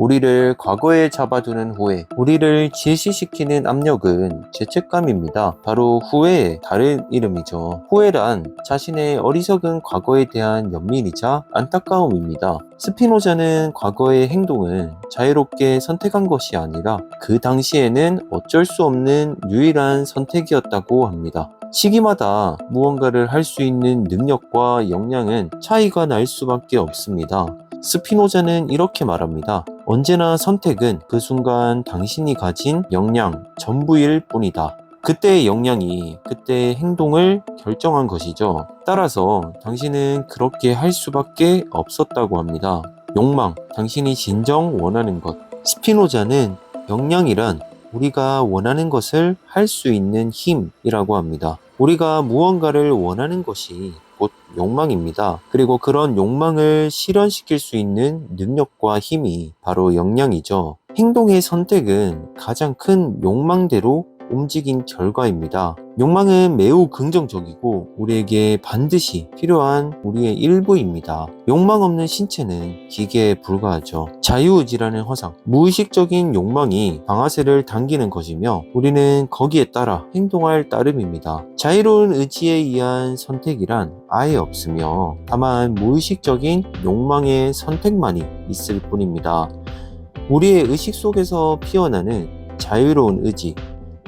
우리를 과거에 잡아두는 후회, 우리를 질시시키는 압력은 죄책감입니다. 바로 후회의 다른 이름이죠. 후회란 자신의 어리석은 과거에 대한 연민이자 안타까움입니다. 스피노자는 과거의 행동을 자유롭게 선택한 것이 아니라 그 당시에는 어쩔 수 없는 유일한 선택이었다고 합니다. 시기마다 무언가를 할 수 있는 능력과 역량은 차이가 날 수밖에 없습니다. 스피노자는 이렇게 말합니다. 언제나 선택은 그 순간 당신이 가진 역량 전부일 뿐이다. 그때의 역량이 그때의 행동을 결정한 것이죠. 따라서 당신은 그렇게 할 수밖에 없었다고 합니다. 욕망, 당신이 진정 원하는 것. 스피노자는 역량이란 우리가 원하는 것을 할 수 있는 힘이라고 합니다. 우리가 무언가를 원하는 것이 곧 욕망입니다. 그리고 그런 욕망을 실현시킬 수 있는 능력과 힘이 바로 역량이죠. 행동의 선택은 가장 큰 욕망대로 움직인 결과입니다. 욕망은 매우 긍정적이고 우리에게 반드시 필요한 우리의 일부입니다. 욕망 없는 신체는 기계에 불과하죠. 자유의지라는 허상, 무의식적인 욕망이 방아쇠를 당기는 것이며 우리는 거기에 따라 행동할 따름입니다. 자유로운 의지에 의한 선택이란 아예 없으며 다만 무의식적인 욕망의 선택만이 있을 뿐입니다. 우리의 의식 속에서 피어나는 자유로운 의지,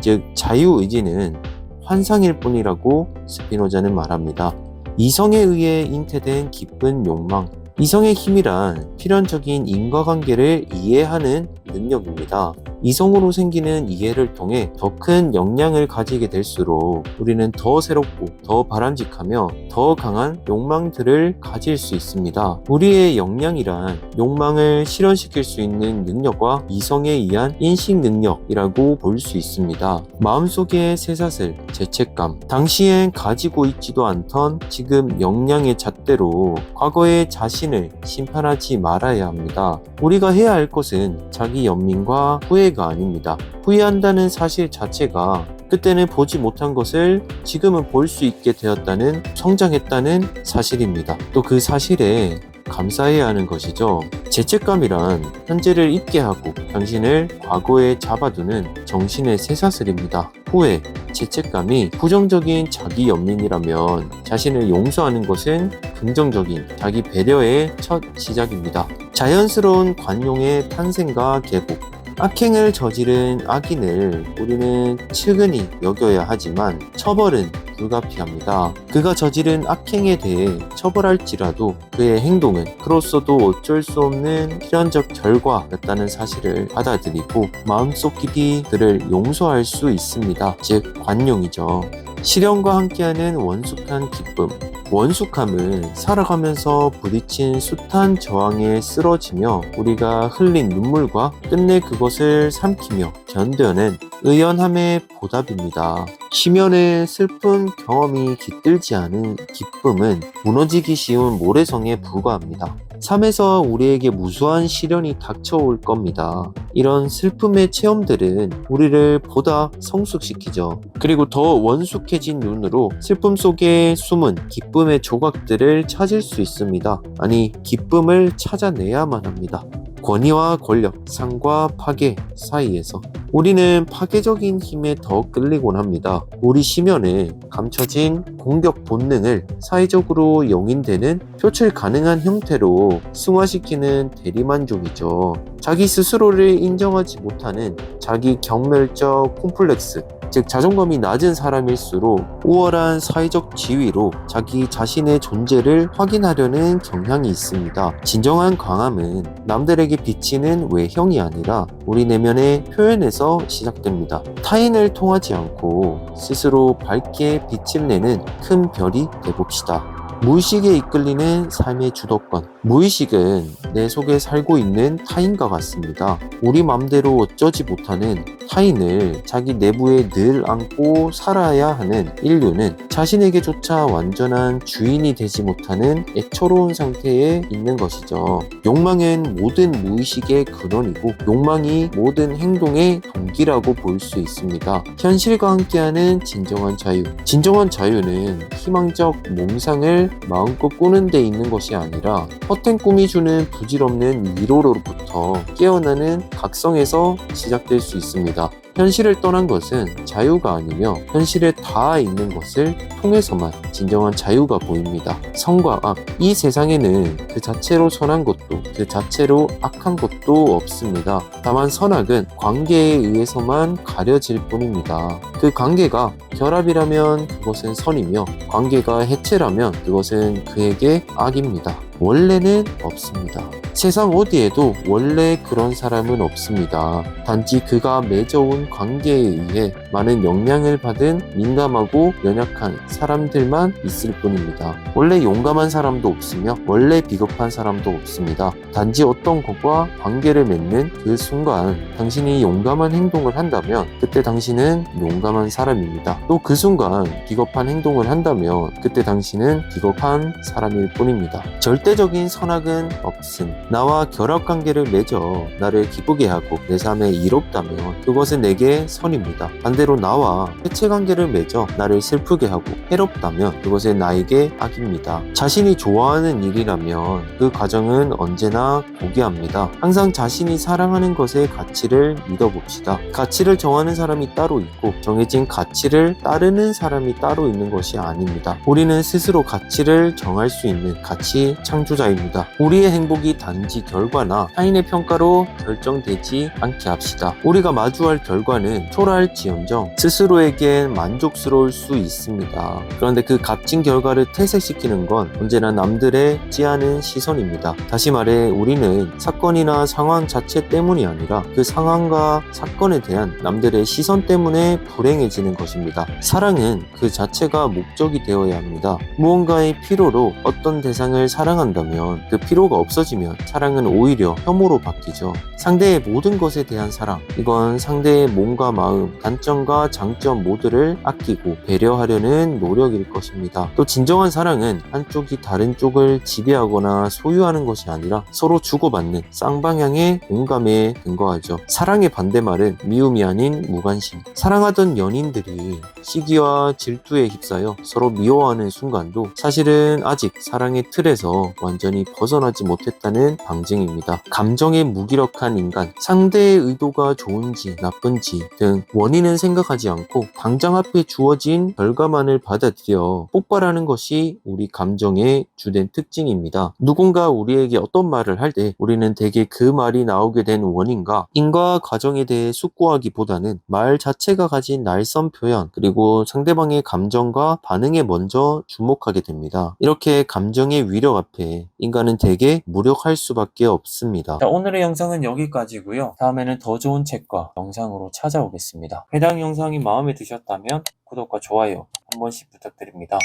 즉 자유의지는 환상일 뿐이라고 스피노자는 말합니다. 이성에 의해 잉태된 깊은 욕망, 이성의 힘이란 필연적인 인과관계를 이해하는 능력입니다. 이성으로 생기는 이해를 통해 더 큰 역량을 가지게 될수록 우리는 더 새롭고 더 바람직하며 더 강한 욕망들을 가질 수 있습니다. 우리의 역량이란 욕망을 실현시킬 수 있는 능력과 이성에 의한 인식 능력이라고 볼 수 있습니다. 마음속의 쇠사슬, 죄책감, 당시엔 가지고 있지도 않던 지금 역량의 잣대로 과거의 자신을 심판하지 말아야 합니다. 우리가 해야 할 것은 자기 연민과 후회가 아닙니다. 후회한다는 사실 자체가 그때는 보지 못한 것을 지금은 볼 수 있게 되었다는, 성장했다는 사실입니다. 또 그 사실에 감사해야 하는 것이죠. 죄책감이란 현재를 잊게 하고 당신을 과거에 잡아두는 정신의 쇠사슬입니다. 후회, 죄책감이 부정적인 자기 연민이라면 자신을 용서하는 것은 긍정적인 자기 배려의 첫 시작입니다. 자연스러운 관용의 탄생과 계복, 악행을 저지른 악인을 우리는 측은히 여겨야 하지만 처벌은 불가피합니다. 그가 저지른 악행에 대해 처벌할지라도 그의 행동은 그로서도 어쩔 수 없는 필연적 결과였다는 사실을 받아들이고 마음속 깊이 그를 용서할 수 있습니다. 즉 관용이죠. 시련과 함께하는 원숙한 기쁨. 원숙함은 살아가면서 부딪힌 숱한 저항에 쓰러지며 우리가 흘린 눈물과 끝내 그것을 삼키며 견뎌낸 의연함의 보답입니다. 심연의 슬픈 경험이 깃들지 않은 기쁨은 무너지기 쉬운 모래성에 불과합니다. 삶에서 우리에게 무수한 시련이 닥쳐올 겁니다. 이런 슬픔의 체험들은 우리를 보다 성숙시키죠. 그리고 더 원숙해진 눈으로 슬픔 속에 숨은 기쁨의 조각들을 찾을 수 있습니다. 아니, 기쁨을 찾아내야만 합니다. 권위와 권력, 상과 파괴 사이에서 우리는 파괴적인 힘에 더 끌리곤 합니다. 우리 심연에 감춰진 공격 본능을 사회적으로 용인되는 표출 가능한 형태로 승화시키는 대리만족이죠. 자기 스스로를 인정하지 못하는 자기 경멸적 콤플렉스, 즉 자존감이 낮은 사람일수록 우월한 사회적 지위로 자기 자신의 존재를 확인하려는 경향이 있습니다. 진정한 강함은 남들에게 비치는 외형이 아니라 우리 내면의 표현에서 시작됩니다. 타인을 통하지 않고 스스로 밝게 빛을 내는 큰 별이 되봅시다. 무의식에 이끌리는 삶의 주도권. 무의식은 내 속에 살고 있는 타인과 같습니다. 우리 맘대로 어쩌지 못하는 타인을 자기 내부에 늘 안고 살아야 하는 인류는 자신에게조차 완전한 주인이 되지 못하는 애처로운 상태에 있는 것이죠. 욕망은 모든 무의식의 근원이고 욕망이 모든 행동의 동기라고 볼 수 있습니다. 현실과 함께하는 진정한 자유. 진정한 자유는 희망적 몽상을 마음껏 꾸는 데 있는 것이 아니라 헛된 꿈이 주는 부질없는 위로로부터 깨어나는 각성에서 시작될 수 있습니다. 현실을 떠난 것은 자유가 아니며 현실에 닿아 있는 것을 통해서만 진정한 자유가 보입니다. 선과 악, 이 세상에는 그 자체로 선한 것도 그 자체로 악한 것도 없습니다. 다만 선악은 관계에 의해서만 가려질 뿐입니다. 그 관계가 결합이라면 그것은 선이며 관계가 해체라면 그것은 그에게 악입니다. 원래는 없습니다. 세상 어디에도 원래 그런 사람은 없습니다. 단지 그가 맺어온 관계에 의해 많은 영향을 받은 민감하고 연약한 사람들만 있을 뿐입니다. 원래 용감한 사람도 없으며 원래 비겁한 사람도 없습니다. 단지 어떤 것과 관계를 맺는 그 순간 당신이 용감한 행동을 한다면 그때 당신은 용감한 사람입니다. 또 그 순간 비겁한 행동을 한다면 그때 당신은 비겁한 사람일 뿐입니다. 절대적인 선악은 없음. 나와 결합관계를 맺어 나를 기쁘게 하고 내 삶에 이롭다면 그것은 내게 선입니다. 반대로 나와 해체관계를 맺어 나를 슬프게 하고 해롭다면 그것은 나에게 악입니다. 자신이 좋아하는 일이라면 그 과정은 언제나 고귀합니다. 항상 자신이 사랑하는 것의 가치를 믿어봅시다. 가치를 정하는 사람이 따로 있고 정해진 가치를 따르는 사람이 따로 있는 것이 아닙니다. 우리는 스스로 가치를 정할 수 있는 가치 창조자입니다. 우리의 행복이 단지 결과나 타인의 평가로 결정되지 않게 합시다. 우리가 마주할 결과는 초라할지언정 스스로에겐 만족스러울 수 있습니다. 그런데 그 값진 결과를 퇴색시키는 건 언제나 남들의 찌하는 시선입니다. 다시 말해 우리는 사건이나 상황 자체 때문이 아니라 그 상황과 사건에 대한 남들의 시선 때문에 불행해지는 것입니다. 사랑은 그 자체가 목적이 되어야 합니다. 무언가의 필요로 어떤 대상을 사랑한다면 그 필요가 없어지면 사랑은 오히려 혐오로 바뀌죠. 상대의 모든 것에 대한 사랑, 이건 상대의 몸과 마음, 단점과 장점 모두를 아끼고 배려하려는 노력일 것입니다. 또 진정한 사랑은 한쪽이 다른 쪽을 지배하거나 소유하는 것이 아니라 서로 주고받는 쌍방향의 공감에 근거하죠. 사랑의 반대말은 미움이 아닌 무관심. 사랑하던 연인들이 시기와 질투에 휩싸여 서로 미워하는 순간도 사실은 아직 사랑의 틀에서 완전히 벗어나지 못했다는 방증입니다. 감정에 무기력한 인간, 상대의 의도가 좋은지 나쁜지 등 원인은 생각하지 않고 당장 앞에 주어진 결과만을 받아들여 폭발하는 것이 우리 감정의 주된 특징입니다. 누군가 우리에게 어떤 말을 할 때 우리는 대개 그 말이 나오게 된 원인과 인과 과정에 대해 숙고하기보다는 말 자체가 가진 날선 표현 그리고 상대방의 감정과 반응에 먼저 주목하게 됩니다. 이렇게 감정의 위력 앞에 인간은 대개 무력할 수밖에 없습니다. 자, 오늘의 영상은 여기까지고요. 다음에는 더 좋은 책과 영상으로 찾아오겠습니다. 해당 영상이 마음에 드셨다면 구독과 좋아요 한 번씩 부탁드립니다.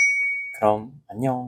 그럼 안녕.